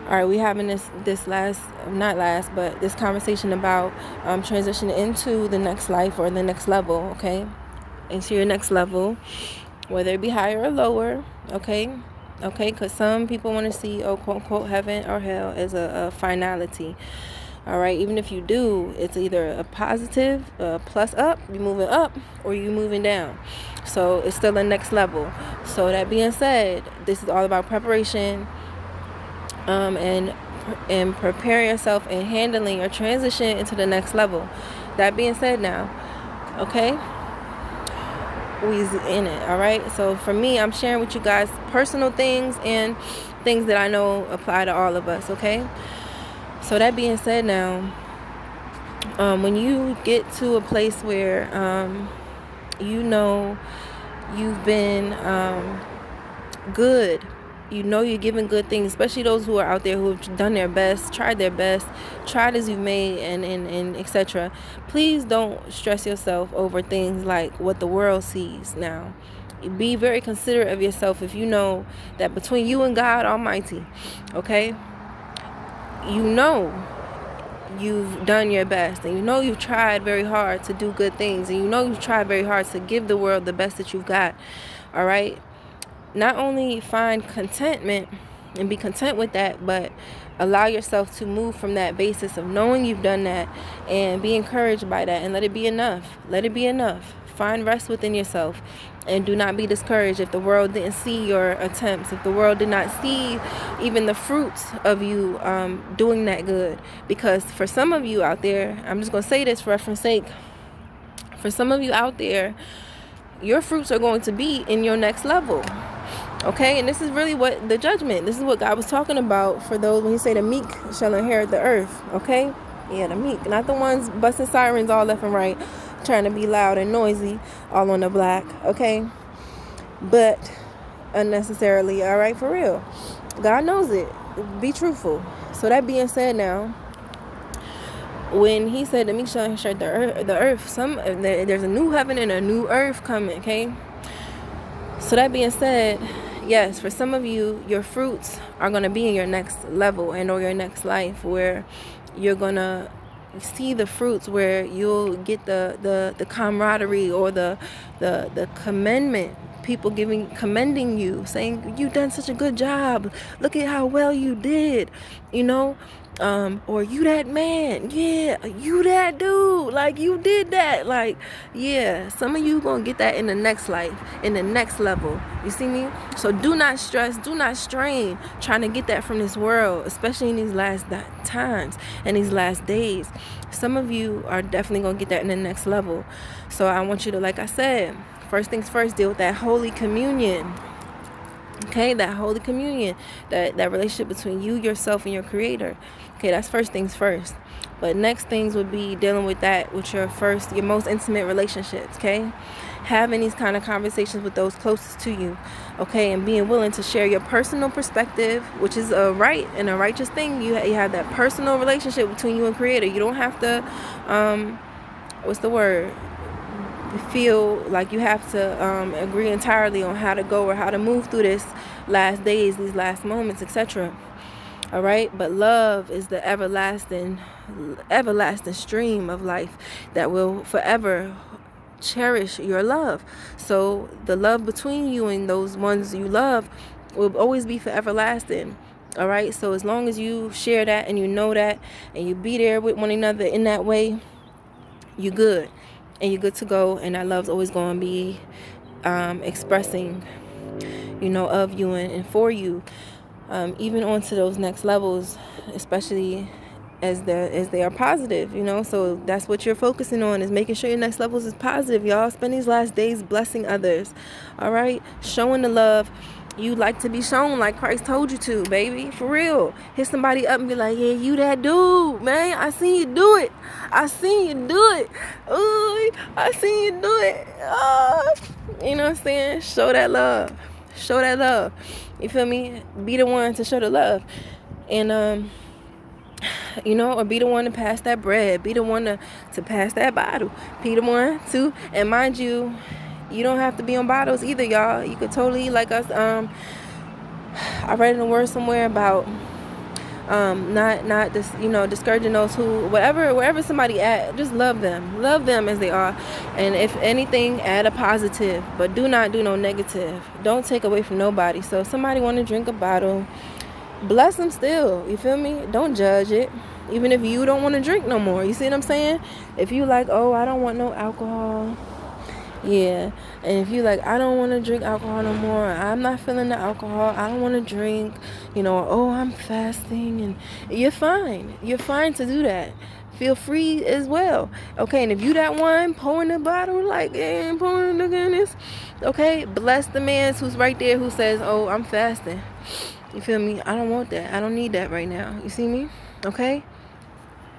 All right, we having this last, not last, but this conversation about transitioning into the next life or the next level, okay? Into your next level, whether it be higher or lower, okay? Okay, because some people want to see, oh, quote unquote, heaven or hell as a finality. All right, even if you do, it's either a positive, plus up, you moving up, or you moving down. So it's still the next level. So that being said, this is all about preparation, and preparing yourself and handling your transition into the next level. That being said, now, okay, we's in it. All right. So for me, I'm sharing with you guys personal things and things that I know apply to all of us. Okay. So that being said, now, when you get to a place where you know you've been good, you know you're giving good things, especially those who are out there who have done their best, tried their best, tried as you've made, and etc. Please don't stress yourself over things like what the world sees. Now, be very considerate of yourself. If you know that between you and God Almighty, okay, you know you've done your best, and you know you've tried very hard to do good things, and you know you've tried very hard to give the world the best that you've got. All right, not only find contentment and be content with that, but allow yourself to move from that basis of knowing you've done that and be encouraged by that, and let it be enough. Let it be enough. Find rest within yourself, and do not be discouraged if the world didn't see your attempts, if the world did not see even the fruits of you doing that good. Because for some of you out there, I'm just going to say this for reference sake, for some of you out there, your fruits are going to be in your next level. Okay, and this is really what the judgment, this is what God was talking about for those when he said the meek shall inherit the earth. Okay, yeah, the meek, not the ones busting sirens all left and right, trying to be loud and noisy all on the block. Okay, but unnecessarily. All right, for real, God knows it. Be truthful. So that being said, now, when he said the meek shall inherit the earth, there's a new heaven and a new earth coming. Okay, so that being said, yes, for some of you, your fruits are going to be in your next level and or your next life, where you're going to see the fruits, where you'll get the camaraderie or the commendment, people commending you, saying you've done such a good job, look at how well you did, or you that man, yeah, you that dude, like you did that, like, yeah, some of you gonna get that in the next life, in the next level. You see me? So do not stress, do not strain trying to get that from this world, especially in these last times and these last days. Some of you are definitely gonna get that in the next level. So I want you to, like I said, first things first, deal with that Holy Communion. Okay, that Holy Communion, that relationship between you, yourself, and your Creator. Okay, that's first things first. But next things would be dealing with that with your most intimate relationships. Okay, having these kind of conversations with those closest to you. Okay, and being willing to share your personal perspective, which is a right and a righteous thing. You have that personal relationship between you and Creator. You don't have to, what's the word? Feel like you have to agree entirely on how to go or how to move through this last days, these last moments, etc. All right, but love is the everlasting stream of life that will forever cherish your love. So the love between you and those ones you love will always be forever lasting. All right, so as long as you share that and you know that and you be there with one another in that way, you good. And you're good to go, and that love's always going to be expressing, of you and for you, even onto those next levels, especially as they are positive, So that's what you're focusing on, is making sure your next levels is positive, y'all. Spend these last days blessing others, all right? Showing the love you like to be shown, like Christ told you to, baby. For real. Hit somebody up and be like, yeah, you that dude, man. I seen you do it. Ooh, I seen you do it. You know what I'm saying? Show that love. You feel me? Be the one to show the love. And, or be the one to pass that bread. Be the one to pass that bottle. Be the one to, and mind you, you don't have to be on bottles either, y'all. You could totally, like us, I read in the word somewhere about not this, discouraging those who, wherever somebody at, just love them as they are, and if anything, add a positive, but do not do no negative. Don't take away from nobody. So if somebody want to drink a bottle, bless them still. You feel me? Don't judge it. Even if you don't want to drink no more. You see what I'm saying? If you like, oh, I don't want no alcohol. Yeah. And if you like, I don't want to drink alcohol no more. I'm not feeling the alcohol. I don't want to drink. Oh, I'm fasting. And you're fine. You're fine to do that. Feel free as well. Okay, and if you that one pouring the bottle, like, pouring the goodness, okay, bless the man who's right there who says, oh, I'm fasting. You feel me? I don't want that. I don't need that right now. You see me? Okay?